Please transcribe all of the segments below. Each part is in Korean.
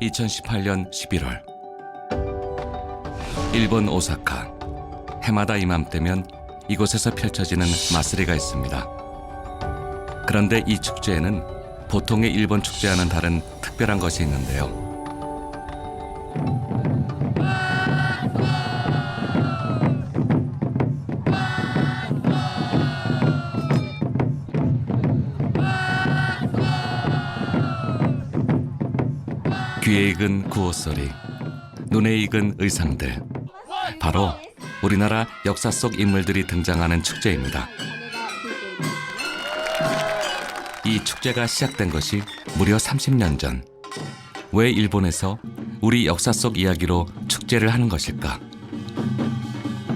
2018년 11월 일본 오사카. 해마다 이맘때면 이곳에서 펼쳐지는 마쓰리가 있습니다. 그런데 이 축제에는 보통의 일본 축제와는 다른 특별한 것이 있는데요. 귀에 익은 구호소리, 눈에 익은 의상들. 바로 우리나라 역사 속 인물들이 등장하는 축제입니다. 이 축제가 시작된 것이 무려 30년 전. 왜 일본에서 우리 역사 속 이야기로 축제를 하는 것일까?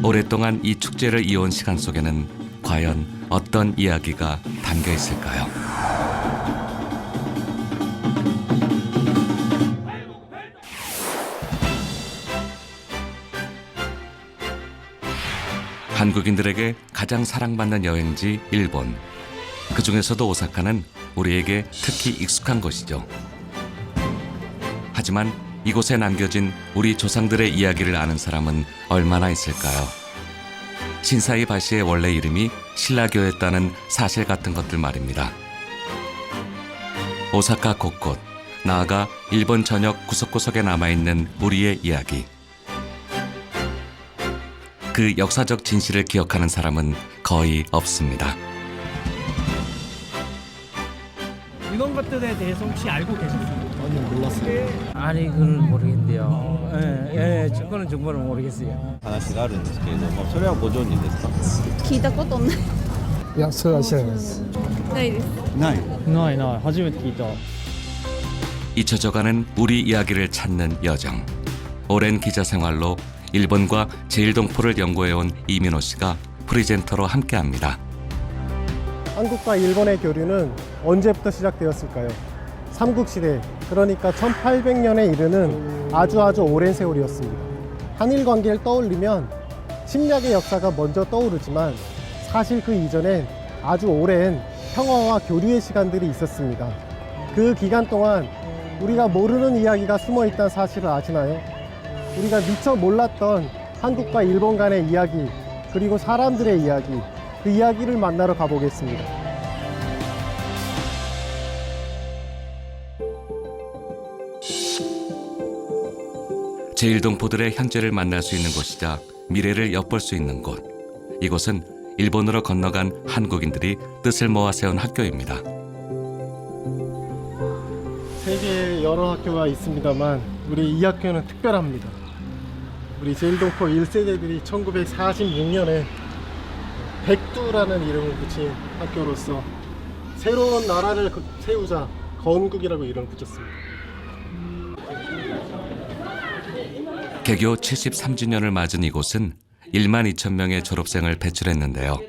오랫동안 이 축제를 이어온 시간 속에는 과연 어떤 이야기가 담겨 있을까요? 한국인들에게 가장 사랑받는 여행지 일본. 그 중에서도 오사카는 우리에게 특히 익숙한 곳이죠. 하지만 이곳에 남겨진 우리 조상들의 이야기를 아는 사람은 얼마나 있을까요? 신사이 바시의 원래 이름이 신라교였다는 사실 같은 것들 말입니다. 오사카 곳곳, 나아가 일본 전역 구석구석에 남아있는 우리의 이야기. 그 역사적 진실을 기억하는 사람은 거의 없습니다. 이런 것들에 대해서 혹시 알고 계셨어요? 아니요, 몰랐어요. 아니 그건 모르겠는데요. 그거는 정말 모르겠어요. 話があるんですけれども、それはご存知ですか？聞いたことないいや、それは知らないです。ないです。ない。ないない初めて聞いた 잊혀져가는 우리 이야기를 찾는 여정. 오랜 기자 생활로 일본과 제일동포를 연구해온 이민호 씨가 프리젠터로 함께합니다. 한국과 일본의 교류는 언제부터 시작되었을까요? 삼국시대, 그러니까 1800년에 이르는 아주 오랜 세월이었습니다. 한일 관계를 떠올리면 침략의 역사가 먼저 떠오르지만 사실 그 이전엔 아주 오랜 평화와 교류의 시간들이 있었습니다. 그 기간 동안 우리가 모르는 이야기가 숨어 있다는 사실을 아시나요? 우리가 미처 몰랐던 한국과 일본 간의 이야기, 그리고 사람들의 이야기, 그 이야기를 만나러 가보겠습니다. 제일동포들의 현재를 만날 수 있는 곳이자 미래를 엿볼 수 있는 곳. 이곳은 일본으로 건너간 한국인들이 뜻을 모아 세운 학교입니다. 세계에 여러 학교가 있습니다만 우리 이 학교는 특별합니다. 우리 제일동포 1세대들이 1946년에 백두라는 이름을 붙인 학교로서 새로운 나라를 세우자 건국이라고 이름을 붙였습니다. 개교 73주년을 맞은 이곳은 1만 2천 명의 졸업생을 배출했는데요.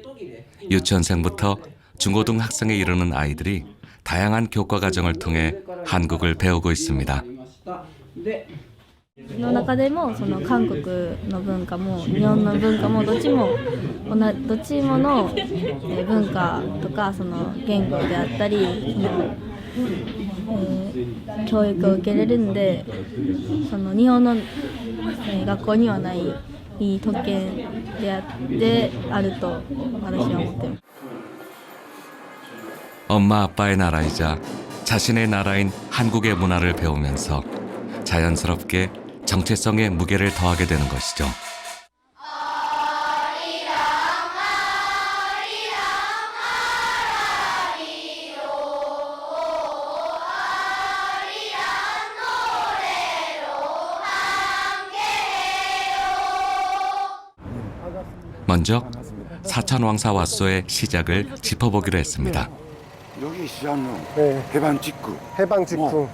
유치원생부터 중고등 학생에 이르는 아이들이 다양한 교과 과정을 통해 한국을 배우고 있습니다. の中でもその韓国の文化も日本の文化もどっちもの文化とかその言語であったり教育を受けれるんでその日本の学校にはないいい特権であると私は思っています。 엄마 아빠의 나라이자 자신의 나라인 한국의 문화를 배우면서 자연스럽게 정체성의 무게를 더하게 되는 것이죠. 먼저 사천왕사 왓소의 시작을 짚어보기로 했습니다. 여기 시장은 네, 해방 직후 해방 직후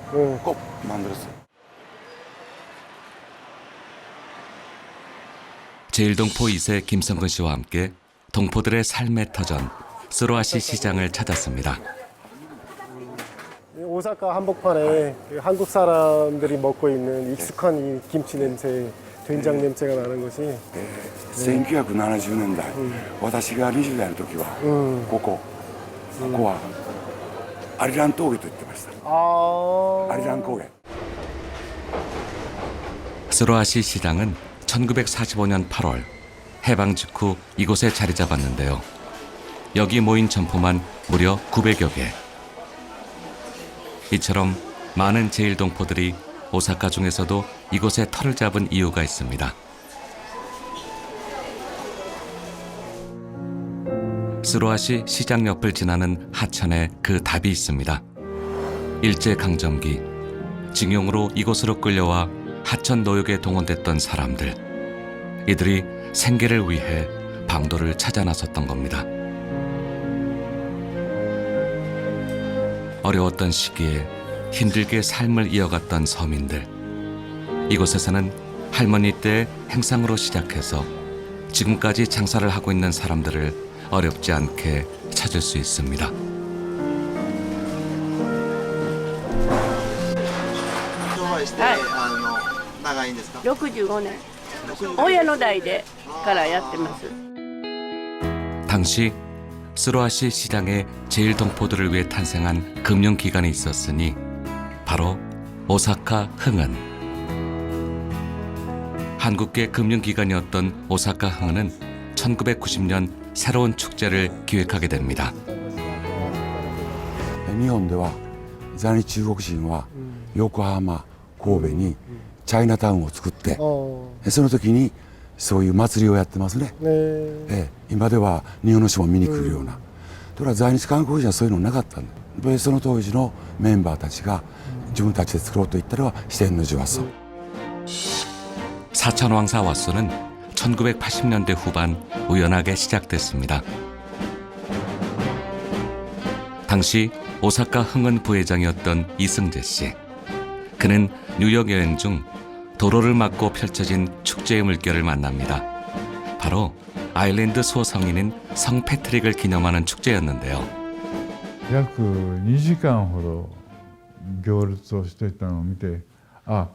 꼭 만들었어요. 제일동포 2세 김성근 씨와 함께 동포들의 삶의 터전 스로아시 시장을 찾았습니다. 오사카 한복판에 한국 사람들이 먹고 있는 익숙한 이 김치 냄새, 된장 냄새가 나는 것이 1970年代、私が20代の時は、ここはアリラン峠と言ってました。アリラン高原。 스로아시 시장은 1945년 8월 해방 직후 이곳에 자리 잡았는데요. 여기 모인 점포만 무려 900여 개. 이처럼 많은 제1동포들이 오사카 중에서도 이곳에 터를 잡은 이유가 있습니다. 스로아시 시장 옆을 지나는 하천에 그 답이 있습니다. 일제강점기 징용으로 이곳으로 끌려와 하천 노역에 동원됐던 사람들. 이들이 생계를 위해 방도를 찾아 나섰던 겁니다. 어려웠던 시기에 힘들게 삶을 이어갔던 서민들. 이곳에서는 할머니 때 행상으로 시작해서 지금까지 장사를 하고 있는 사람들을 어렵지 않게 찾을 수 있습니다. 네. 長いんですか65年親の代でからやってます。 당시 스로아시 시장에 제1동포들을 위해 탄생한 금융기관이 있었으니 바로 오사카 흥은. 한국계 금융기관이었던 오사카 흥은은 1990년 새로운 축제를 기획하게 됩니다. 日本では在日中国人は横浜神戸にチャイナタウンを作ってその時にそういう祭りをやってますね。今では日本の人も見に来るような。ところが在日韓国人はそういうのなかったんで、その当時のメンバーたちが自分たちで作ろうと言ったのが四天王寺和装。 사천왕사 왓소는 1980년대 후반 우연하게 시작됐습니다. 당시 오사카 흥은 부회장이었던 이승재 씨. 그는 뉴욕 여행 중 도로를 막고 펼쳐진 축제의 물결을 만납니다. 바로 아일랜드 소성인인 성 패트릭을 기념하는 축제였는데요. 約2時間ほど行列をしていたのを見て、あ、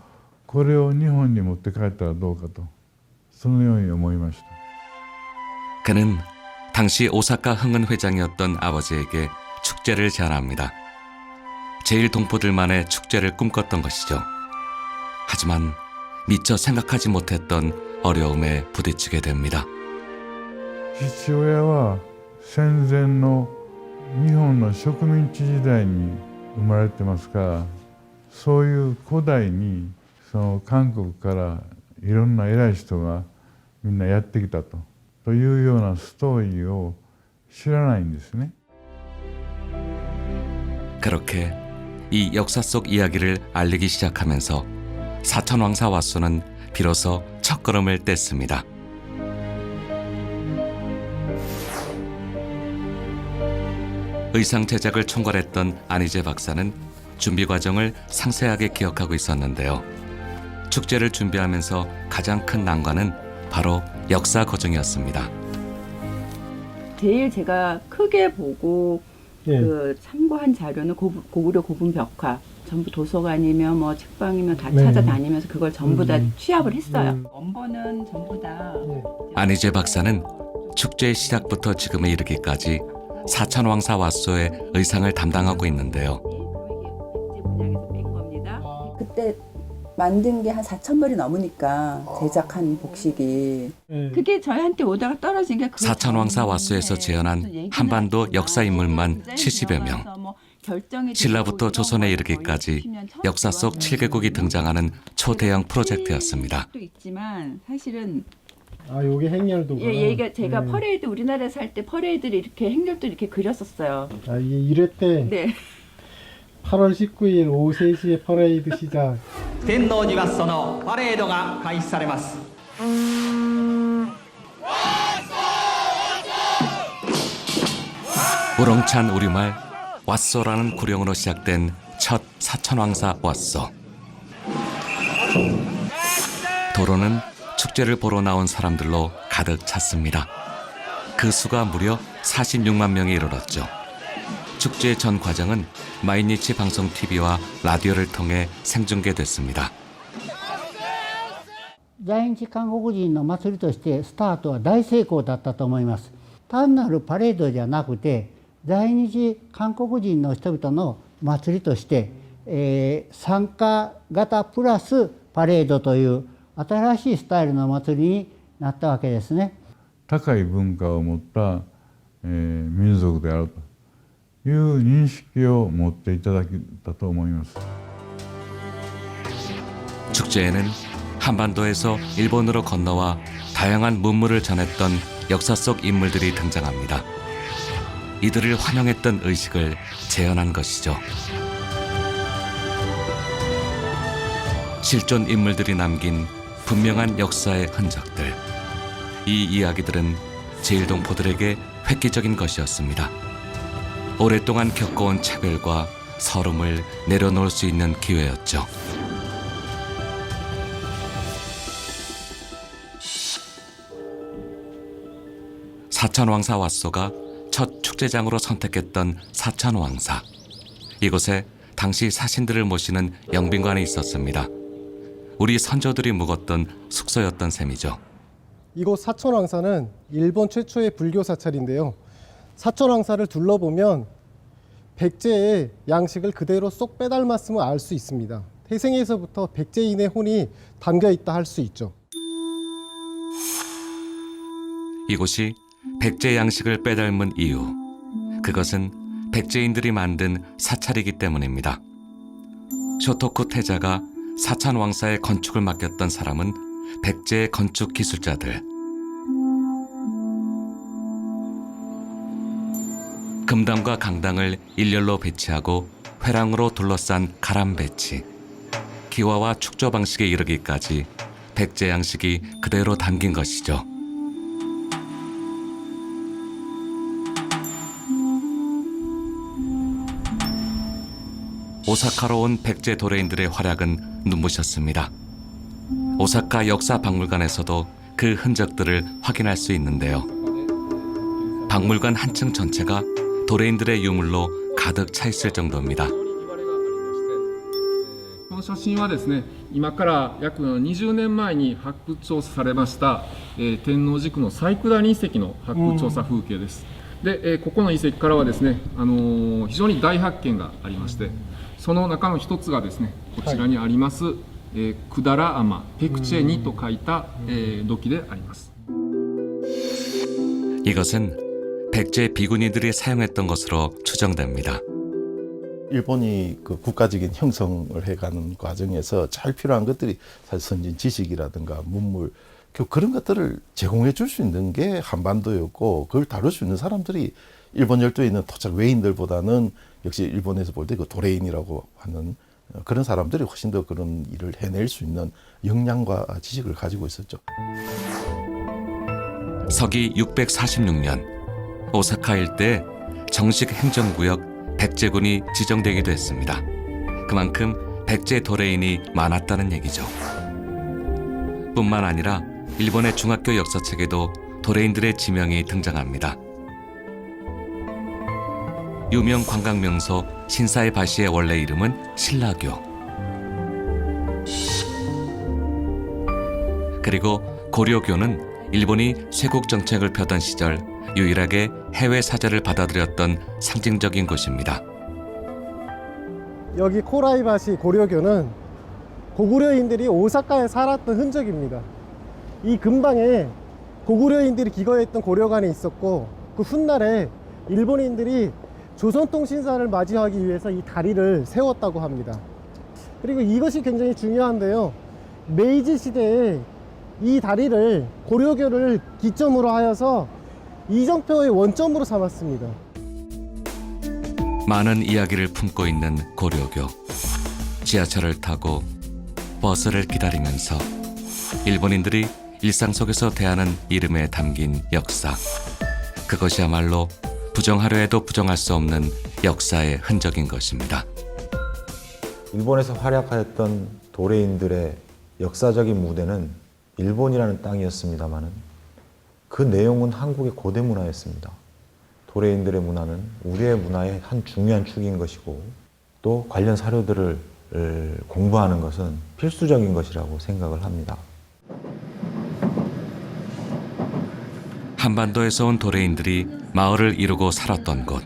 これを日本に持って帰ったらどうかと、そのように思いました。 그는 당시 오사카 흥은 회장이었던 아버지에게 축제를 제안합니다. 제1동포들만의 축제를 꿈꿨던 것이죠. 하지만 미처 생각하지 못했던 어려움에 부딪히게 됩니다. 父親は戦前の日本の植民地時代に生まれてますから、そういう古代にその韓国からいろんな偉い人がみんなやってきたというようなストーリーを知らないんですね。 그렇게 이 역사 속 이야기를 알리기 시작하면서 사천왕사 왓소는 비로소 첫걸음을 뗐습니다. 의상 제작을 총괄했던 안희재 박사는 준비 과정을 상세하게 기억하고 있었는데요. 축제를 준비하면서 가장 큰 난관은 바로 역사 과정이었습니다. 제일 제가 크게 보고 그 참고한 자료는 고구려 고분 벽화, 전부 도서관이면 뭐 책방이면 다 찾아다니면서 그걸 전부 다 취합을 했어요. 원본은 전부 다. 안희재 박사는 축제의 시작부터 지금에 이르기까지 사천왕사 왓소의 의상을 담당하고 있는데요. 그때 만든 게 한 4,000벌이 넘으니까 제작한 복식이 그게 저희한테 오다가 떨어진 게 사천왕사 왓소에서 재현한 한반도 역사 인물만 70여 명. 신라부터 조선에 이르기까지 역사 속 7개국이 등장하는 초대형 프로젝트였습니다. 있지만 사실은 아, 요게 행렬도가. 얘가 제가 퍼레이드 우리나라에서 할 때 퍼레이드를 이렇게 행렬도 이렇게 그렸었어요. 아, 이게 1회 때. 네. 8월 19일 오후 3시에 퍼레이드 시작. 天王寺ワッソのパレードが開始されます。 우렁찬 우리말 왓소라는 구령으로 시작된 첫 사천왕사 왓소. 도로는 축제를 보러 나온 사람들로 가득 찼습니다. 그 수가 무려 46만 명에 이르렀죠. 축제 전 과정은 마이니치 방송 TV와 라디오를 통해 생중계됐습니다. 在日韓国人の祭りとしてスタートは大成功だったと思います。単なるパレードじゃなくて、在日韓国人の人々の祭りとして、参加型プラスパレードという新しいスタイルのお祭りになったわけですね。高い文化を持った、民族であるという認識を持っていただけたと思います。 축제에는 한반도에서 일본으로 건너와 다양한 문물을 전했던 역사 속 인물들이 등장합니다. 이들을 환영했던 의식을 재현한 것이죠. 실존 인물들이 남긴 분명한 역사의 흔적들. 이 이야기들은 제일동포들에게 획기적인 것이었습니다. 오랫동안 겪어온 차별과 서름을 내려놓을 수 있는 기회였죠. 사천왕사 왓소가 첫 축제장으로 선택했던 사천왕사. 이곳에 당시 사신들을 모시는 영빈관이 있었습니다. 우리 선조들이 묵었던 숙소였던 셈이죠. 이곳 사천왕사는 일본 최초의 불교 사찰인데요. 사천왕사를 둘러보면 백제의 양식을 그대로 쏙 빼닮았음을 알 수 있습니다. 태생에서부터 백제인의 혼이 담겨 있다 할 수 있죠. 이곳이 백제 양식을 빼닮은 이유, 그것은 백제인들이 만든 사찰이기 때문입니다. 쇼토쿠 태자가 사천 왕사의 건축을 맡겼던 사람은 백제의 건축 기술자들. 금당과 강당을 일렬로 배치하고 회랑으로 둘러싼 가람 배치. 기와와 축조 방식에 이르기까지 백제 양식이 그대로 담긴 것이죠. 오사카로 온 백제 도레인들의 활약은 눈부셨습니다. 오사카 역사박물관에서도 그 흔적들을 확인할 수 있는데요. 박물관 한층 전체가 도레인들의 유물로 가득 차 있을 정도입니다. この写真はですね、今から約20年前に発掘調査されました、天王寺区の細工谷遺跡の発掘調査風景です。で、ここの遺跡からはですね、非常に大発見がありまして、その中の一つがですね、こちらにあります、百済尼ペクチェニと書いた、土器であります。 이것은 백제 비구니들이 사용했던 것으로 추정됩니다. 일본이 그 국가적인 형성을 해가는 과정에서 잘 필요한 것들이 사실 선진 지식이라든가 문물, 그런 것들을 제공해 줄 수 있는 게 한반도였고, 그걸 다룰 수 있는 사람들이 일본 열도에 있는 토착 외인들보다는 역시 일본에서 볼 때 그 도레인이라고 하는 그런 사람들이 훨씬 더 그런 일을 해낼 수 있는 역량과 지식을 가지고 있었죠. 서기 646년 오사카 일대에 정식 행정구역 백제군이 지정되기도 했습니다. 그만큼 백제 도레인이 많았다는 얘기죠. 뿐만 아니라 일본의 중학교 역사책에도 도레인들의 지명이 등장합니다. 유명 관광명소 신사이바시의 원래 이름은 신라교. 그리고 고려교는 일본이 쇄국 정책을 펴던 시절 유일하게 해외 사자를 받아들였던 상징적인 곳입니다. 여기 코라이바시 고려교는 고구려인들이 오사카에 살았던 흔적입니다. 이 근방에 고구려인들이 기거했던 고려관이 있었고, 그 훗날에 일본인들이 조선통신사를 맞이하기 위해서 이 다리를 세웠다고 합니다. 그리고 이것이 굉장히 중요한데요. 메이지 시대에 이 다리를 고려교를 기점으로 하여서 이정표의 원점으로 삼았습니다. 많은 이야기를 품고 있는 고려교. 지하철을 타고 버스를 기다리면서 일본인들이 일상 속에서 대하는 이름에 담긴 역사. 그것이야말로 부정하려 해도 부정할 수 없는 역사의 흔적인 것입니다. 일본에서 활약하였던 도레인들의 역사적인 무대는 일본이라는 땅이었습니다마는 그 내용은 한국의 고대 문화였습니다. 도레인들의 문화는 우리의 문화의 한 중요한 축인 것이고, 또 관련 사료들을 공부하는 것은 필수적인 것이라고 생각을 합니다. 한반도에서 온 도레인들이 마을을 이루고 살았던 곳,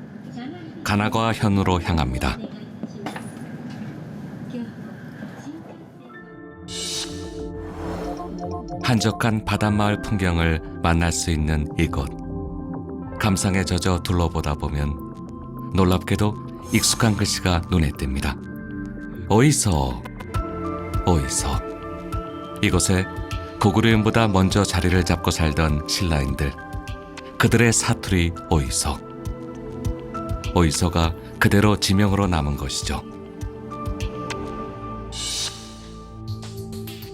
가나과 현으로 향합니다. 한적한 바닷마을 풍경을 만날 수 있는 이곳. 감상에 젖어 둘러보다 보면 놀랍게도 익숙한 글씨가 눈에 띕니다. 어이서, 어이서. 이곳에 고구려인보다 먼저 자리를 잡고 살던 신라인들, 그들의 사투리 어이서. 어이서가 그대로 지명으로 남은 것이죠.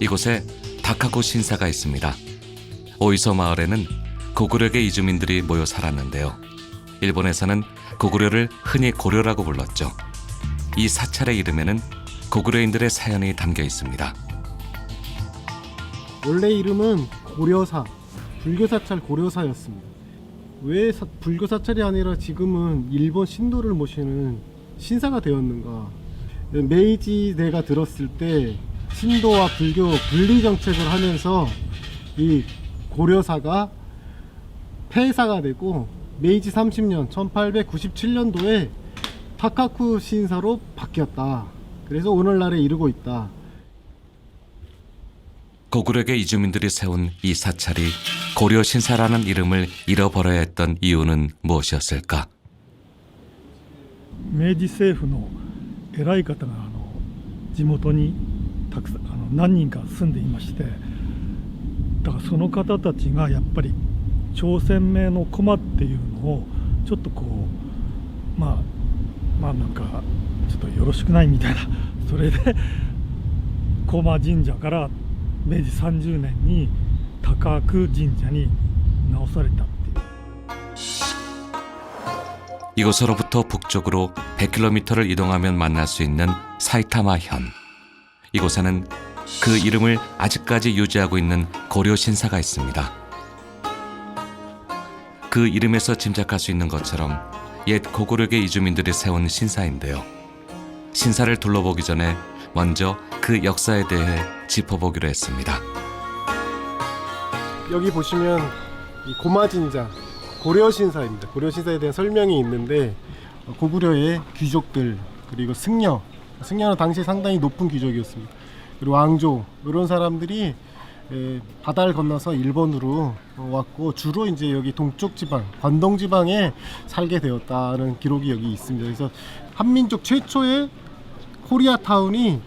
이곳에 다카고 신사가 있습니다. 어이서 마을에는 고구려계 이주민들이 모여 살았는데요. 일본에서는 고구려를 흔히 고려라고 불렀죠. 이 사찰의 이름에는 고구려인들의 사연이 담겨 있습니다. 원래 이름은 고려사, 불교사찰 고려사였습니다. 왜 불교사찰이 아니라 지금은 일본 신도를 모시는 신사가 되었는가? 메이지대가 들었을 때 신도와 불교 분리 정책을 하면서 이 고려사가 폐사가 되고 메이지 30년 1897년도에 타카쿠 신사로 바뀌었다. 그래서 오늘날에 이르고 있다. 고구려계 이주민들이 세운 이 사찰이 고려 신사라는 이름을 잃어버려야 했던 이유는 무엇이었을까? 明治政府の偉い方が地元にたくさん何人か住んでいまして、だからその方たちがやっぱり朝鮮名の駒っていうのをちょっとこうまあなんかちょっとよろしくないみたいな、それで駒神社から明治30年に高久神社に直されたっていう。 이곳으로부터 북쪽으로 100km를 이동하면 만날 수 있는 사이타마현. 이곳에는 그 이름을 아직까지 유지하고 있는 고려 신사가 있습니다. 그 이름에서 짐작할 수 있는 것처럼 옛 고구려계 이주민들이 세운 신사인데요. 신사를 둘러보기 전에 먼저 그 역사에 대해 짚어보기로 했습니다. 여기 보시면 이 고마진자 고려신사입니다. 고려신사에 대한 설명이 있는데 고구려의 귀족들 그리고 승려는 당시 상당히 높은 귀족이었습니다. 그리고 왕조 이런 사람들이 바다를 건너서 일본으로 왔고 주로 이제 여기 동쪽 지방 관동 지방에 살게 되었다는 기록이 여기 있습니다. 그래서 한민족 최초의 코리아타운이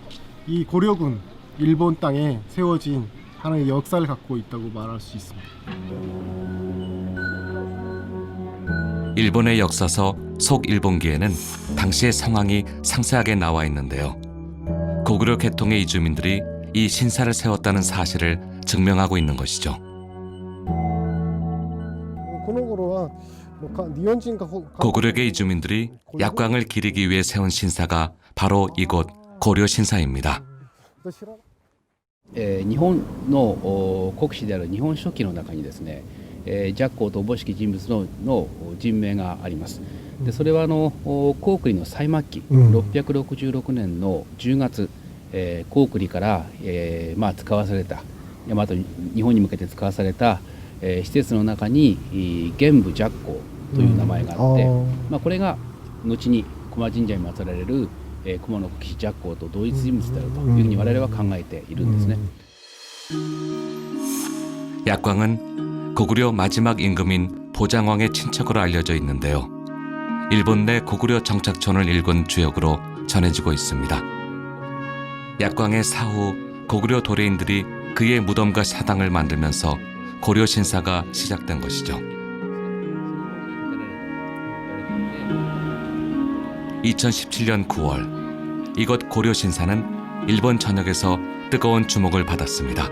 이 고려군 일본 땅에 세워진 하나의 역사를 갖고 있다고 말할 수 있습니다. 일본의 역사서 속일본기에는 당시의 상황이 상세하게 나와 있는데요. 고구려 계통의 이주민들이 이 신사를 세웠다는 사실을 증명하고 있는 것이죠. 고구려계 이주민들이 약광을 기리기 위해 세운 신사가 바로 이곳 고려 신사입니다. 日本の国史である日本書紀の中にですね、寂光とおぼしき人物の人名があります。でそれは高句麗の最末期、666年の10月、高句麗から、使わされた大和日本に向けて使わされた、施設の中に玄武寂光という名前があって、これが後に駒神社に祀られる駒の国士寂光と同一人物であるというふうに我々は考えているんですね。 약광은 고구려 마지막 임금인 보장왕의 친척으로 알려져 있는데요. 일본 내 고구려 정착촌을 일군 주역으로 전해지고 있습니다. 약광의 사후 고구려 도래인들이 그의 무덤과 사당을 만들면서 고려 신사가 시작된 것이죠. 2017년 9월 이곳 고려 신사는 일본 전역에서 뜨거운 주목을 받았습니다.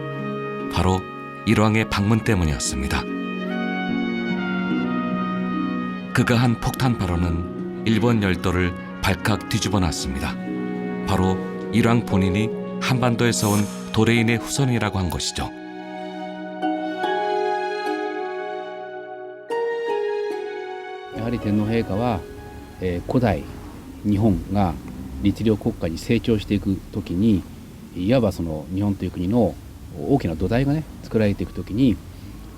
바로 일왕의 방문 때문이었습니다. 그가 한 폭탄 발언은 일본 열도를 발칵 뒤집어 놨습니다. 바로 일왕 본인이 한반도에서 온 도래인의 후손이라고 한 것이죠. 야리天皇陛下は古代日本が律令国家に成長していくときにいわばその日本という国の大きな土台がね作られていくときに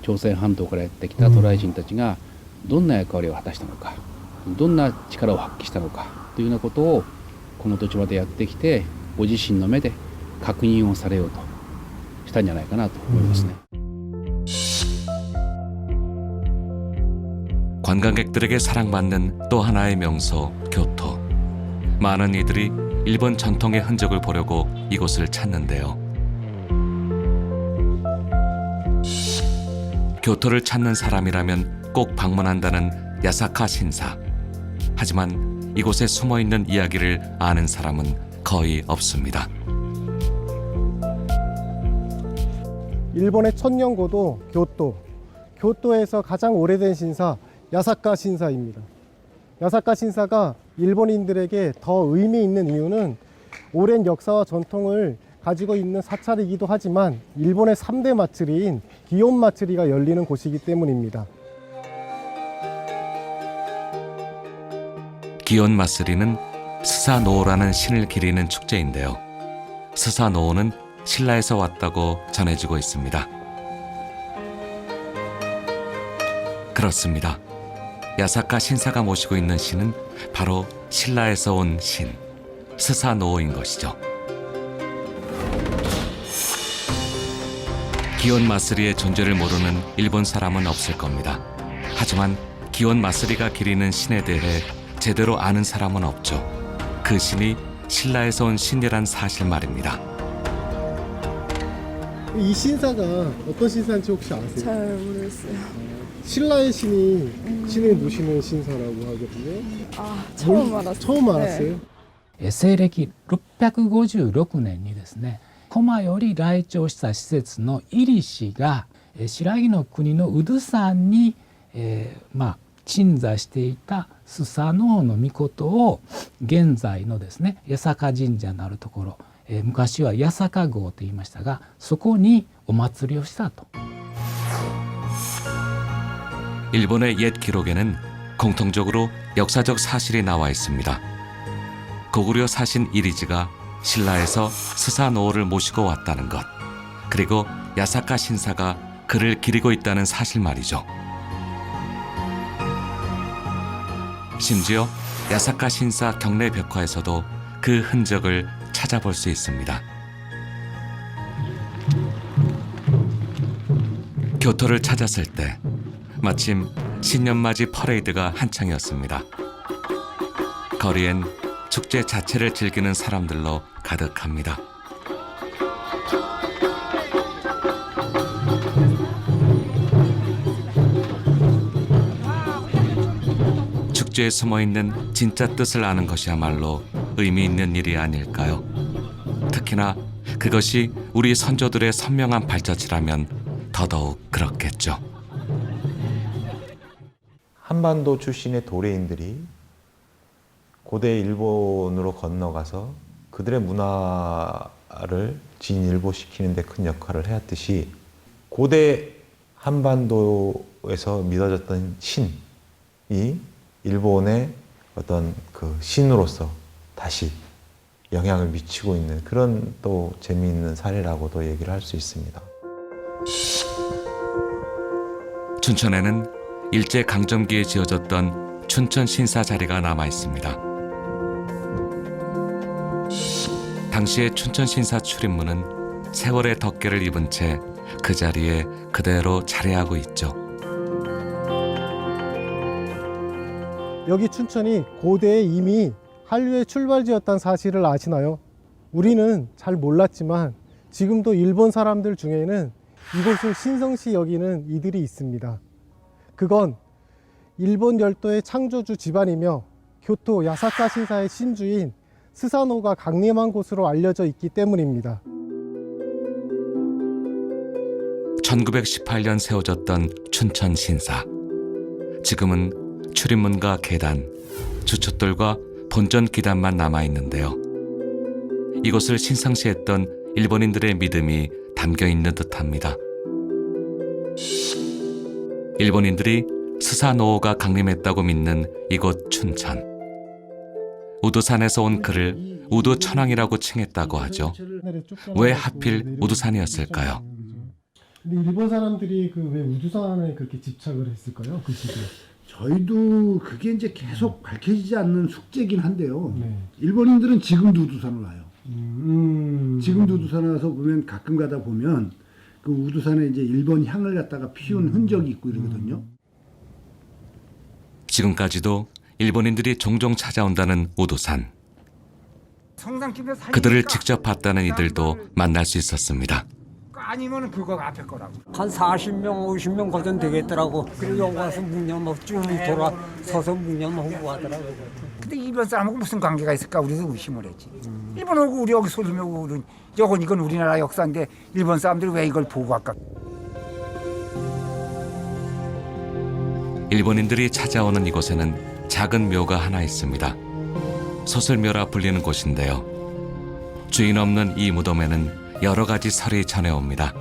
朝鮮半島からやってきた渡来人たちがどんな役割を果たしたのかどんな力を発揮したのかというようなことをこの土地までやってきてご自身の目で確認をされようとしたんじゃないかなと思いますね。 관광객들에게 사랑받는 또 하나의 명소 교토. 많은 이들이 일본 전통의 흔적을 보려고 이곳을 찾는데요. 교토를 찾는 사람이라면 꼭 방문한다는 야사카 신사. 하지만 이곳에 숨어있는 이야기를 아는 사람은 거의 없습니다. 일본의 천년고도 교토. 교토에서 가장 오래된 신사 야사카 신사입니다. 야사카 신사가 일본인들에게 더 의미 있는 이유는 오랜 역사와 전통을 가지고 있는 사찰이기도 하지만 일본의 3대 마츠리인 기온 마츠리가 열리는 곳이기 때문입니다. 기온 마쓰리는 스사노오라는 신을 기리는 축제인데요. 스사노오는 신라에서 왔다고 전해지고 있습니다. 그렇습니다. 야사카 신사가 모시고 있는 신은 바로 신라에서 온 신, 스사노오인 것이죠. 기온 마쓰리의 존재를 모르는 일본 사람은 없을 겁니다. 하지만 기온 마쓰리가 기리는 신에 대해 제대로 아는 사람은 없죠. 그 신이 신라에서 온 신이란 사실 말입니다. 이 신사가 어떤 신사인지 혹시 아세요? 잘 모르겠어요. 신라의 신이 신을 모시는 신사라고 하거든요. 아, 처음 알았어요. 처음 알았어요? 西暦656年にですね、駒より来庁した施設の入り氏が白木の国の宇土山に、鎮座していたスサノオノミコトを現在のですね八坂神社のあるところ、昔は八坂宮と言いましたが、そこにお祭りをしたと。 일본의 옛 기록에는 공통적으로 역사적 사실이 나와 있습니다. 고구려 사신 이리지가 신라에서 스사노오를 모시고 왔다는 것, 그리고 야사카 신사가 그를 기리고 있다는 사실 말이죠. 심지어 야사카 신사 경내 벽화에서도 그 흔적을 찾아볼 수 있습니다. 교토를 찾았을 때 마침 신년맞이 퍼레이드가 한창이었습니다. 거리엔 축제 자체를 즐기는 사람들로 가득합니다. 축제에 숨어있는 진짜 뜻을 아는 것이야말로 의미 있는 일이 아닐까요? 특히나 그것이 우리 선조들의 선명한 발자취라면 더더욱 그렇겠죠. 한반도 출신의 도레인들이 고대 일본으로 건너가서 그들의 문화를 진일보시키는 데 큰 역할을 해왔듯이 고대 한반도에서 믿어졌던 신이 일본의 어떤 그 신으로서 다시 영향을 미치고 있는 그런 또 재미있는 사례라고도 얘기를 할 수 있습니다. 춘천에는 일제 강점기에 지어졌던 춘천 신사 자리가 남아 있습니다. 당시의 춘천 신사 출입문은 세월의 덮개를 입은 채 그 자리에 그대로 자리하고 있죠. 여기 춘천이 고대에 이미 한류의 출발지였다는 사실을 아시나요? 우리는 잘 몰랐지만 지금도 일본 사람들 중에는 이곳을 신성시 여기는 이들이 있습니다. 그건 일본 열도의 창조주 집안이며 교토 야사카 신사의 신주인 스사노가 강림한 곳으로 알려져 있기 때문입니다. 1918년 세워졌던 춘천 신사. 지금은 출입문과 계단, 주춧돌과 본전 기단만 남아 있는데요. 이곳을 신성시했던 일본인들의 믿음이 담겨 있는 듯합니다. 일본인들이 스사노오가 강림했다고 믿는 이곳 춘천. 우두산에서 온 그를 우두천왕이라고 칭했다고 하죠. 왜 하필 우두산이었을까요? 근데 일본 사람들이 그 왜 우두산에 그렇게 집착을 했을까요? 그 시기에? 저희도 그게 이제 계속 밝혀지지 않는 숙제긴 한데요. 일본인들은 지금도 우두산을 와요. 지금도 우두산에 와서 보면 가끔 가다 보면 그 우두산에 이제 일본 향을 갖다가 피운 흔적이 있고 이러거든요. 지금까지도 일본인들이 종종 찾아온다는 우두산. 그들을 직접 봤다는 이들도 만날 수 있었습니다. 아니면 그거 앞에 거라고. 한 40명, 50명 거든 되겠더라고. 그리고 여기 와서 묵념하고 쭉 돌아서서 묵념하고 하더라고. 근데 일본 사람하고 무슨 관계가 있을까 우리도 의심을 했지. 일본하고 우리 여기 소림하고 이건 우리나라 역사인데 일본 사람들이 왜 이걸 보고 갈까? 일본인들이 찾아오는 이곳에는 작은 묘가 하나 있습니다. 소설묘라 불리는 곳인데요. 주인 없는 이 무덤에는 여러 가지 설이 전해옵니다.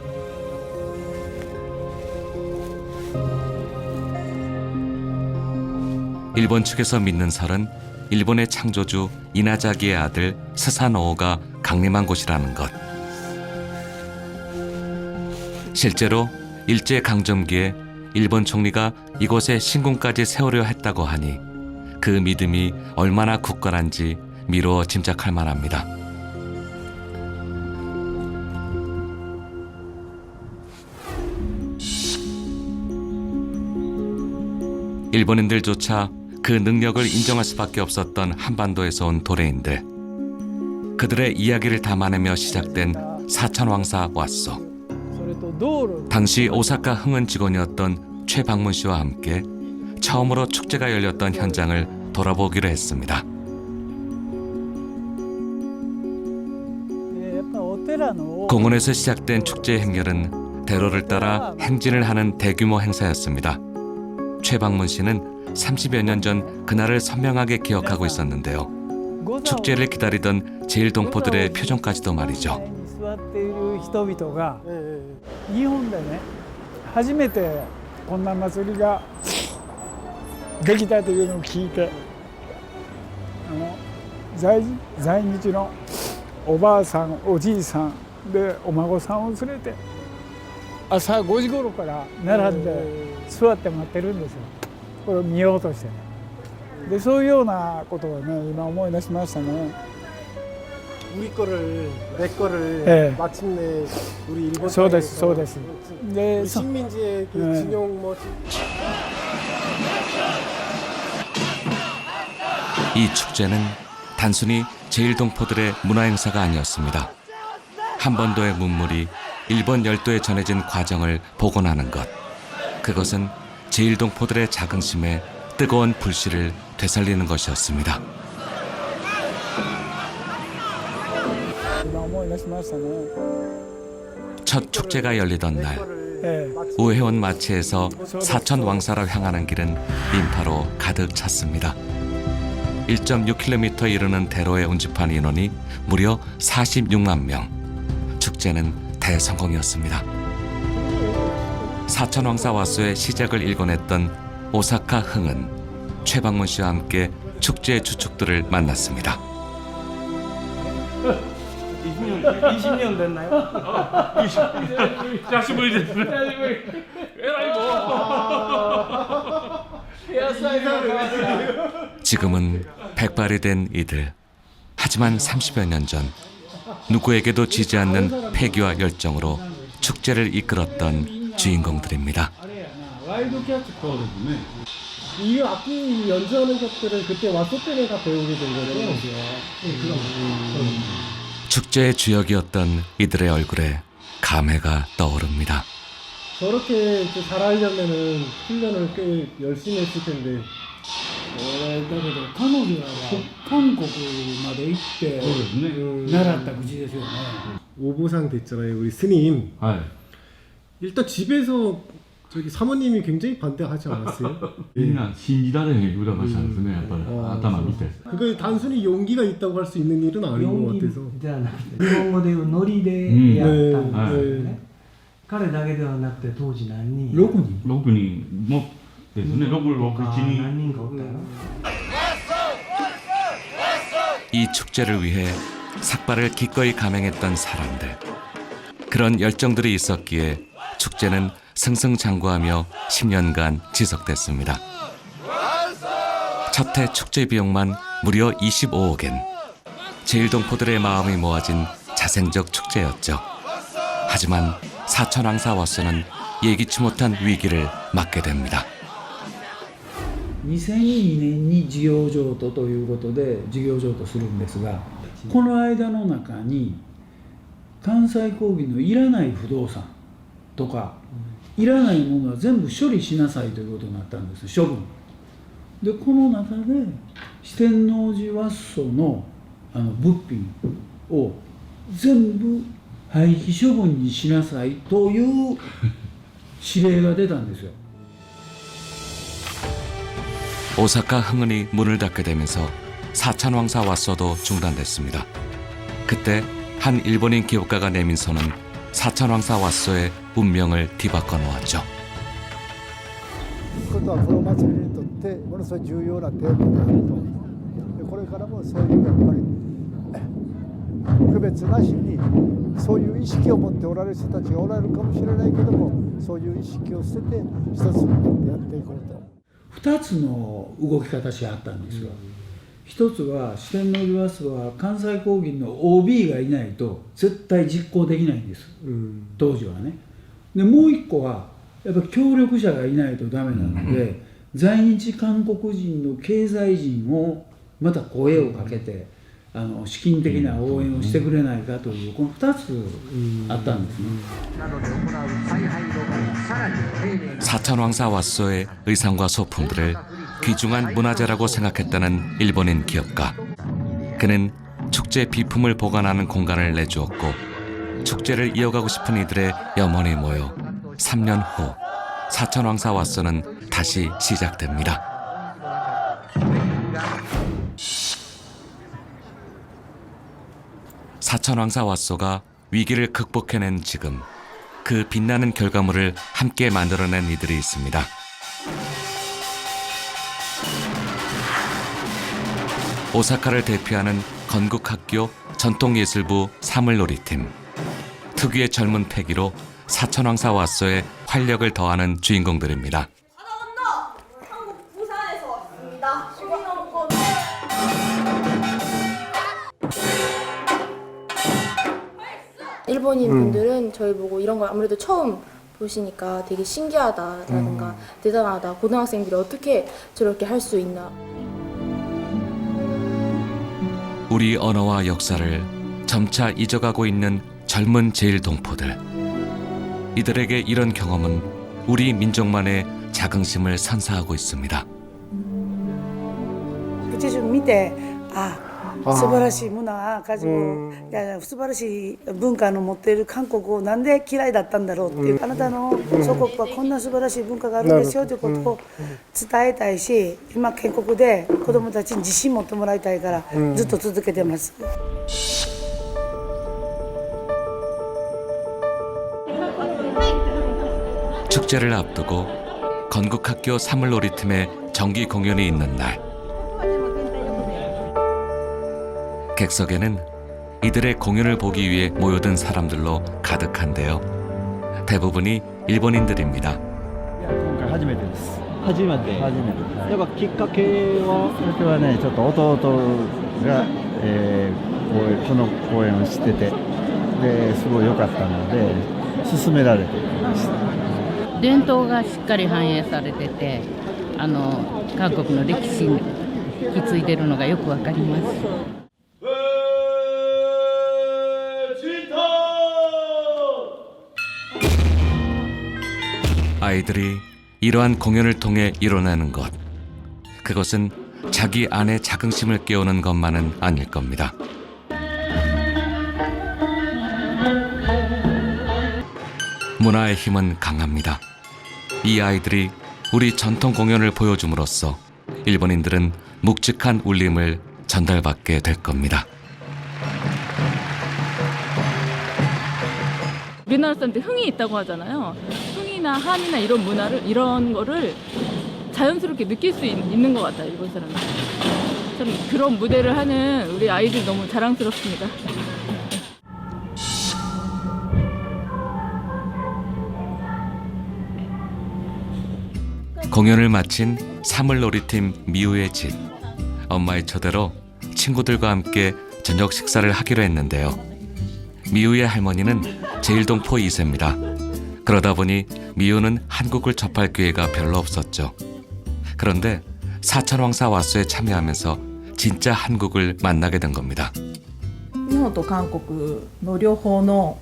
일본 측에서 믿는 설은 일본의 창조주 이나자기의 아들 스사노오가 강림한 곳이라는 것. 실제로 일제강점기에 일본 총리가 이곳에 신궁까지 세우려 했다고 하니 그 믿음이 얼마나 굳건한지 미루어 짐작할 만합니다. 일본인들조차 그 능력을 인정할 수밖에 없었던 한반도에서 온 도래인들. 그들의 이야기를 담아내며 시작된 사천왕사 왓소. 당시 오사카 흥은 직원이었던 최방문 씨와 함께 처음으로 축제가 열렸던 현장을 돌아보기로 했습니다. 공원에서 시작된 축제 행렬은 대로를 따라 행진을 하는 대규모 행사였습니다. 최방문 씨는 30여 년 전 그날을 선명하게 기억하고 있었는데요. 축제를 기다리던 제일동포들의 표정까지도 말이죠. 日本でね初めてこんな祭りができたというのを聞いて在日のおばあさんおじいさんでお孫さんを連れて朝5時頃から並んで座って待ってるんですよ。これを見ようとしてでそういうようなことをね今思い出しましたね。 우리 거를 내 거를 마침내 우리 일본そうです。 네, 식민지의 그 진용 뭐 이 축제는 단순히 제일동포들의 문화행사가 아니었습니다. 한반도의 문물이 일본 열도에 전해진 과정을 복원하는 것. 그것은 제일동포들의 자긍심에 뜨거운 불씨를 되살리는 것이었습니다. 첫 축제가 열리던 날 우회원 마치에서 사천왕사로 향하는 길은 인파로 가득 찼습니다. 1.6km 이르는 대로에 운집한 인원이 무려 46만 명. 축제는 대성공이었습니다. 사천왕사 왓소의 시작을 일궈냈던 오사카 흥은 최방문 씨와 함께 축제의 주축들을 만났습니다. 20년 됐나요? 久しぶりですね。えらいもう。 지금은 백발이 된 이들. 하지만 30여 년 전 누구에게도 지지 않는 패기와 열정으로 축제를 이끌었던 주인공들입니다. 와일드 캐치 거거든요. 이 악기 연주하는 것들을 그때 왓소 때문에 다 배우게 된 거예요. 축제의 주역이었던 이들의 얼굴에 감회가 떠오릅니다. 저렇게 잘하려면은 훈련을 꽤 열심히 했을 텐데. だけど彼女らは韓国まで行って習った口ですよね. 오보상 됐잖아요, 우리 스님. 일단 집에서 저기 사모님이 굉장히 반대하지 않았어요? みんな信じられへん裏がしたんですね、やっぱり頭見て。 그게 단순히 용기가 있다고 할 수 있는 일은 아닌 것 같아서. じゃなくて日本語で言うノリでやったんですよね。彼だけではなくて当時何人？6人。6人もですね、6、7人。何人かおったよ。 이 축제를 위해 삭발을 기꺼이 감행했던 사람들. 그런 열정들이 있었기에 축제는 승승장구하며 10년간 지속됐습니다. 첫 해 축제 비용만 무려 25억엔. 제일동포들의 마음이 모아진 자생적 축제였죠. 하지만 사천왕사 왓소는 예기치 못한 위기를 맞게 됩니다. 2002年に事業譲渡ということで事業譲渡するんですが、この間の中に関西工業のいらない不動産とか、いらないものは全部処理しなさいということになったんです、処分で。この中で四天王寺和装の物品を全部廃棄処分にしなさいという指令が出たんですよ。 오사카 흥은이 문을 닫게 되면서 사천왕사 왓소도 중단됐습니다. 그때 한 일본인 기업가가 내민 선은 사천왕사 왓소의 운명을 뒤바꿔 놓았죠. このことはプロ祭りにとってものすごい重要なテーマであると。でこれからもそういうやっぱり区別なしにそういう意識を持っておられる人たちがおられるかもしれないけども、そういう意識を捨てて一つになってやっていこうと。 2つの動き方しあったんですよ。一つは四天王寺和装は関西工銀の OB がいないと絶対実行できないんです、当時はね。でもう一個はやっぱ協力者がいないとダメなので、在日韓国人の経済人をまた声をかけて資金的な応援をしてくれないかというこの2つあったんですね。 사천왕사 왓소의 의상과 소품들을 귀중한 문화재라고 생각했다는 일본인 기업가. 그는 축제 비품을 보관하는 공간을 내주었고 축제를 이어가고 싶은 이들의 염원이 모여 3년 후 사천왕사 왓소는 다시 시작됩니다. 사천왕사 왓소가 위기를 극복해낸 지금 그 빛나는 결과물을 함께 만들어낸 이들이 있습니다. 오사카를 대표하는 건국학교 전통예술부 사물놀이팀. 특유의 젊은 패기로 사천왕사 왓소의 활력을 더하는 주인공들입니다. 일본인 분들은 저희 보고 이런 걸 아무래도 처음 보시니까 되게 신기하다라든가 대단하다, 고등학생들이 어떻게 저렇게 할 수 있나. 우리 언어와 역사를 점차 잊어가고 있는 젊은 제일동포들. 이들에게 이런 경험은 우리 민족만의 자긍심을 선사하고 있습니다. 見て、素晴らしい문화 가지고素晴らしい文化の持っている韓国をなんで嫌いだったんだろうっていう、あなたの祖国はこんな素晴らしい文化があるんですよということを伝えたいし、今建国で子どもたちに自信持ってもらいたいからずっと続けてます。 축제를 앞두고 건국학교 사물놀이팀의 정기 공연이 있는 날. 객석에는 이들의 공연을 보기 위해 모여든 사람들로 가득한데요. 대부분이 일본인들입니다. 今回初めてです。初めて。やっぱきっかけは、それはね、ちょっと弟が、この公演を知ってて、ですごい良かったので勧められてきました。伝統がしっかり反映されてて、韓国の歴史に引き継いでるのがよくわかります。 아이들이 이러한 공연을 통해 이뤄내는 것, 그것은 자기 안의 자긍심을 깨우는 것만은 아닐 겁니다. 문화의 힘은 강합니다. 이 아이들이 우리 전통 공연을 보여줌으로써 일본인들은 묵직한 울림을 전달받게 될 겁니다. 우리나라 사람들 흥이 있다고 하잖아요. 흥이나 한이나 이런 문화를, 이런 거를 자연스럽게 느낄 수 있는 것 같아요, 일본 사람들. 참 그런 무대를 하는 우리 아이들 너무 자랑스럽습니다. 공연을 마친 사물놀이팀 미우의 집. 엄마의 초대로 친구들과 함께 저녁 식사를 하기로 했는데요. 미우의 할머니는 제일동포 2세입니다. 그러다 보니 미우는 한국을 접할 기회가 별로 없었죠. 그런데 사천왕사 왓소에 참여하면서 진짜 한국을 만나게 된 겁니다. 日本と韓国の両方の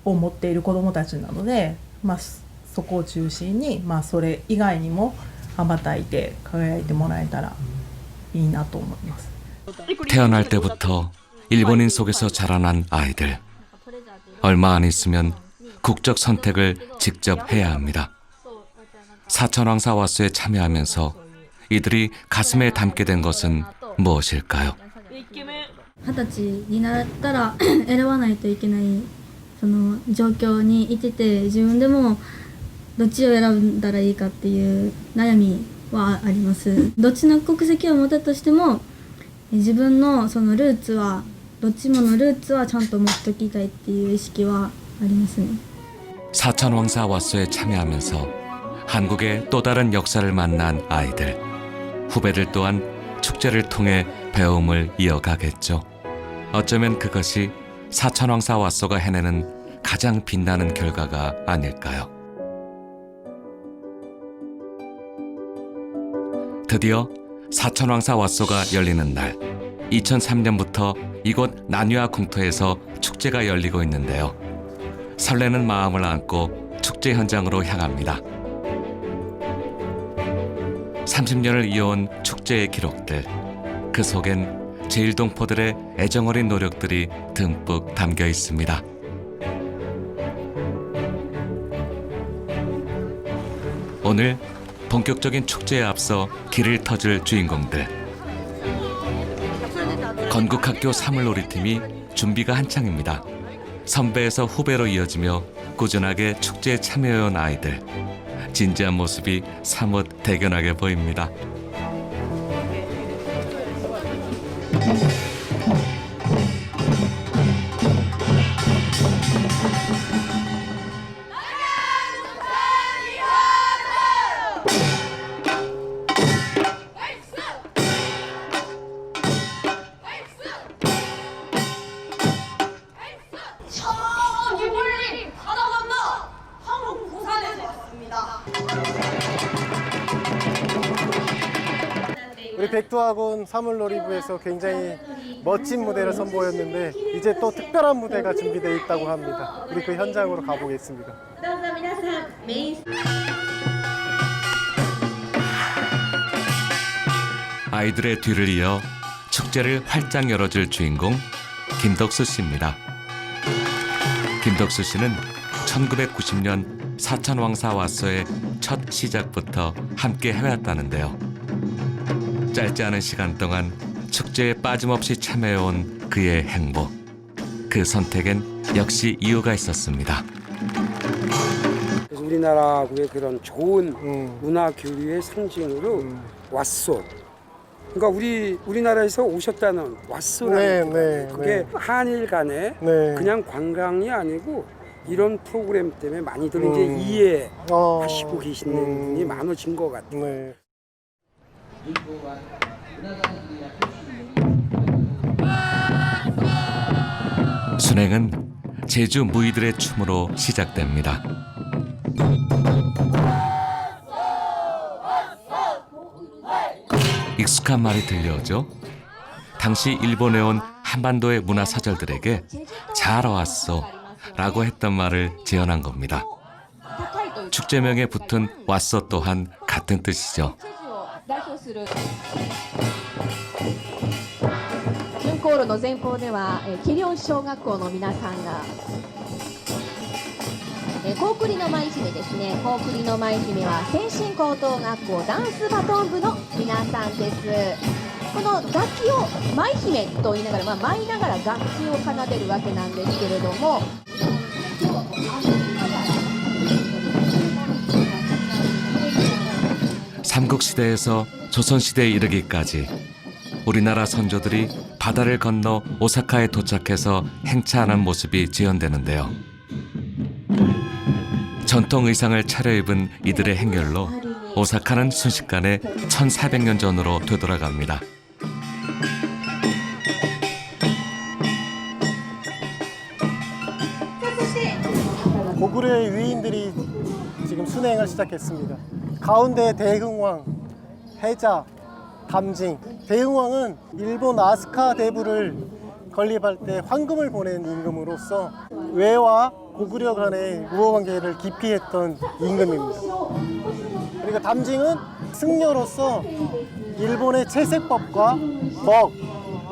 を持っている子どもたちなので、そこを中心に、それ以外にも羽ばたいて輝いてもらえたらいいなと思います。 태어날 때부터 일본인 속에서 자라난 아이들. 얼마 안 있으면 국적 선택을 직접 해야 합니다. 사천왕사 왓소에 참여하면서 이들이 가슴에 담게 된 것은 무엇일까요? 20歳になったら選ばないといけないその状況にいてて、自分でもどっちを選んだらいいかっていう悩みはあります。どっちの国籍を持ったとしても自分のそのルーツはどっちものルーツはちゃんと持っときたいっていう意識はありますね。 사천왕사 왓소에 참여하면서 한국의 또 다른 역사를 만난 아이들. 후배들 또한 축제를 통해 배움을 이어가겠죠. 어쩌면 그것이 사천왕사 왓소가 해내는 가장 빛나는 결과가 아닐까요? 드디어 사천왕사 왓소가 열리는 날, 2003년부터 이곳 나뉴아 궁토에서 축제가 열리고 있는데요. 설레는 마음을 안고 축제 현장으로 향합니다. 30년을 이어온 축제의 기록들, 그 속엔 제일동포들의 애정어린 노력들이 듬뿍 담겨 있습니다. 오늘 본격적인 축제에 앞서 길을 터줄 주인공들. 건국학교 사물놀이팀이 준비가 한창입니다. 선배에서 후배로 이어지며 꾸준하게 축제에 참여해온 아이들. 진지한 모습이 사뭇 대견하게 보입니다. 우리 백두학원 사물놀이부에서 굉장히 멋진 무대를 선보였는데 이제 또 특별한 무대가 준비되어 있다고 합니다. 우리 그 현장으로 가보겠습니다. 아이들의 뒤를 이어 축제를 활짝 열어줄 주인공 김덕수 씨입니다. 김덕수 씨는 1990년 사천왕사 왓소의 첫 시작부터 함께 해왔다는데요. 짧지 않은 시간 동안 축제에 빠짐없이 참여해온 그의 행복. 그 선택엔 역시 이유가 있었습니다. 그래서 우리나라의 그런 좋은 문화 교류의 상징으로 왓소. 그러니까 우리나라에서 오셨다는 왓소라는 그게 한일 간에 그냥 관광이 아니고 이런 프로그램 때문에 많이들 이제 이해하시고 계시는 분이 많아진 것 같아요. 순행은 제주 무이들의 춤으로 시작됩니다. 익숙한 말이 들려오죠. 당시 일본에 온 한반도의 문화 사절들에게 잘 왔어 라고 했던 말을 재현한 겁니다. 축제명에 붙은 왔어 또한 같은 뜻이죠. 準航路の前方では桐生小学校の皆さんが高栗の舞姫ですね。高栗の舞姫は先進高等学校ダンスバトン部の皆さんです。この楽器を舞姫と言いながら、舞いながら楽器を奏でるわけなんですけれども、 삼국시대에서 조선시대에 이르기까지 우리나라 선조들이 바다를 건너 오사카에 도착해서 행차하는 모습이 재현되는데요. 전통 의상을 차려입은 이들의 행렬로 오사카는 순식간에 1400년 전으로 되돌아갑니다. 고구려의 위인들이 지금 순행을 시작했습니다. 가운데 대흥왕, 해자, 담징. 대흥왕은 일본 아스카 대부를 건립할 때 황금을 보낸 임금으로서 외와 고구려 간의 우호관계를 기피했던 임금입니다. 그리고 담징은 승려로서 일본의 채색법과 먹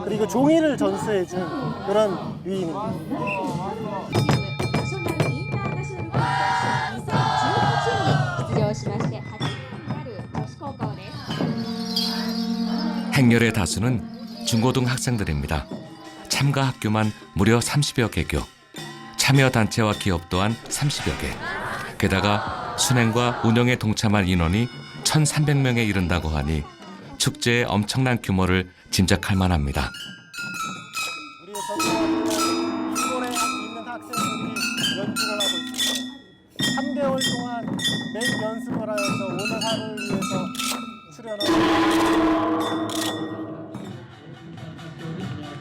그리고 종이를 전수해준 그런 위인입니다. 행렬의 다수는 중고등 학생들입니다. 참가 학교만 무려 30여 개교, 참여 단체와 기업 또한 30여 개. 게다가 순행과 운영에 동참할 인원이 1,300명에 이른다고 하니 축제의 엄청난 규모를 짐작할 만합니다. 일본에 있는 학생들이 연주를 하고 있습니다. 3개월 동안 매일 연습을 하여서 오늘 하루를 위해서 출연하고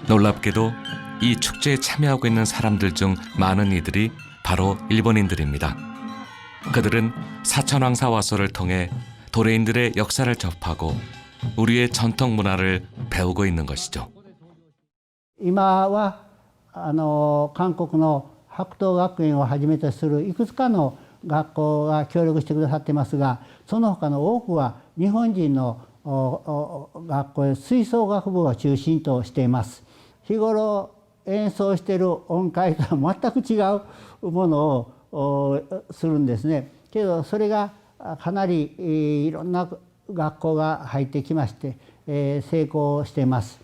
놀랍게도 이 축제에 참여하고 있는 사람들 중 많은 이들이 바로 일본인들입니다. 그들은 사천왕사 와소를 통해 도레인들의 역사를 접하고 우리의 전통 문화를 배우고 있는 것이죠. 今は韓国の白桃学園をはじめとするいくつかの学校が協力してくださってますが、その他の多くは日本人の学校吹奏楽部を中心としています。日頃演奏している音階とは全く違うものをするんですね。けどそれがかなりいろんな学校が入ってきまして、成功しています。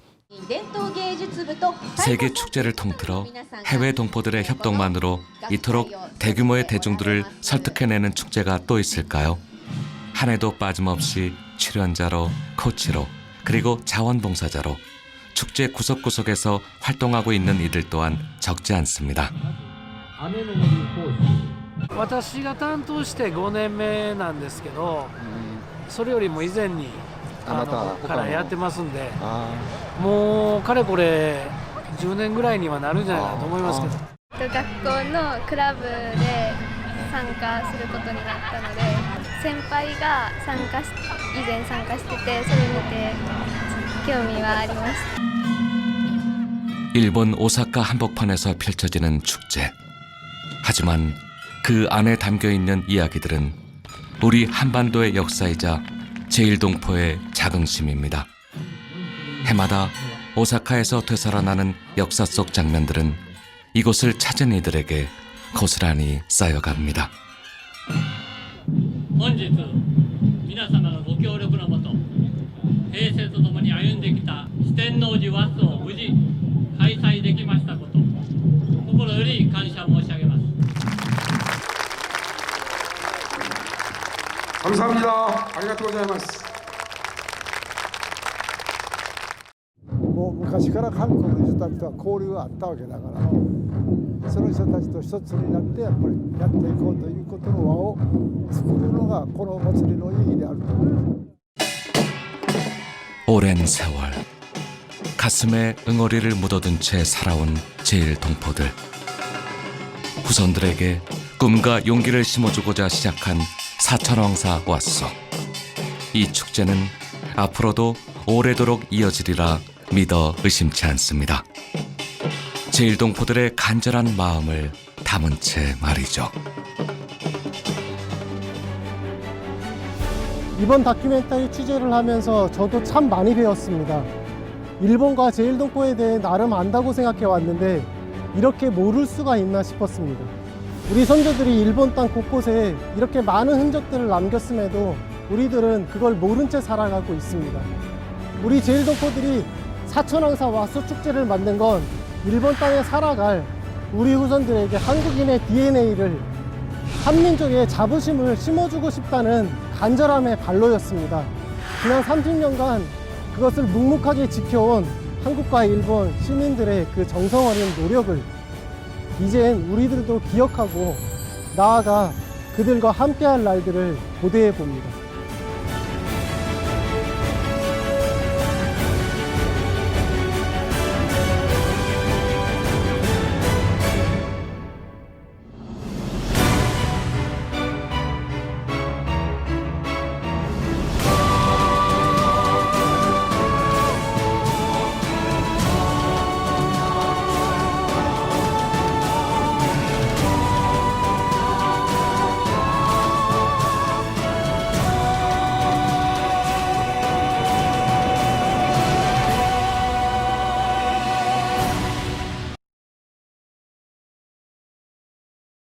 세계 축제를 통틀어 해외 동포들의 협동만으로 이토록 대규모의 대중들을 설득해내는 축제가 또 있을까요? 한 해도 빠짐없이 출연자로, 코치로, 그리고 자원봉사자로 축제 구석구석에서 활동하고 있는 이들 또한 적지 않습니다. 私が担当して5年目なんですけど、それよりも以前にからやってますんで、もうかれこれ10年ぐらいにはなるんじゃないかと思いますけど。学校のクラブで参加することになったので、先輩が以前参加してて、それ見て興味はありました。 일본 오사카 한복판에서 펼쳐지는 축제. 하지만 그 안에 담겨있는 이야기들은 우리 한반도의 역사이자 제1동포의 자긍심입니다. 해마다 오사카에서 되살아나는 역사 속 장면들은 이곳을 찾은 이들에게 고스란히 쌓여갑니다. 本日皆様のご協力のもと平成とともに歩んできた四天王寺和装を無事開催できましたこと心より感謝申し上げます。 감사합니다. 아리가토 고자이마스. もう昔から韓国の人たちとは交流があったわけだから、その人たちと一つになってやっぱりやっていこうということの輪を作るのがこのお祭りの意義であると思います。 오랜 세월 가슴에 응어리를 묻어둔 채 살아온 제1동포들. 후손들에게 꿈과 용기를 심어주고자 시작한 사천왕사 왔소. 이 축제는 앞으로도 오래도록 이어지리라 믿어 의심치 않습니다. 제1동포들의 간절한 마음을 담은 채 말이죠. 이번 다큐멘터리 취재를 하면서 저도 참 많이 배웠습니다. 일본과 제1동포에 대해 나름 안다고 생각해 왔는데 이렇게 모를 수가 있나 싶었습니다. 우리 선조들이 일본 땅 곳곳에 이렇게 많은 흔적들을 남겼음에도 우리들은 그걸 모른 채 살아가고 있습니다. 우리 제1동포들이 사천왕사 와소 축제를 만든 건 일본 땅에 살아갈 우리 후손들에게 한국인의 DNA를 한민족의 자부심을 심어주고 싶다는 간절함의 발로였습니다. 지난 30년간 그것을 묵묵하게 지켜온 한국과 일본 시민들의 그 정성 어린 노력을 이젠 우리들도 기억하고 나아가 그들과 함께할 날들을 고대해 봅니다.